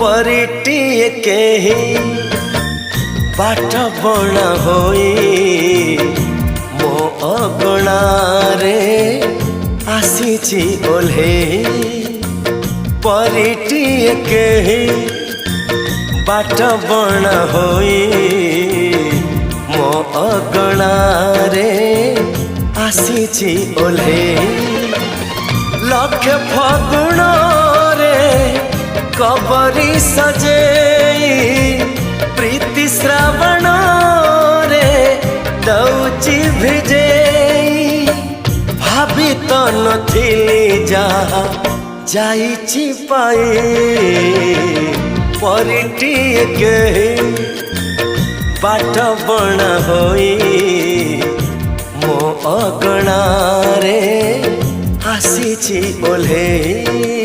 परिटिए केही बाट बणा होई मो अगणारे आसीची ओल्हे परिटिए केही बाट बणा होई मो अगणारे आसीची ओल्हे लक्ष फगुण रे कबरी सजे प्रीति श्रावण रे दौची भिजे भाभी तो नथिली जहा जाइची पाई परिटिए केही बाट बणा होई मो अगणारे आसीची ओल्हे।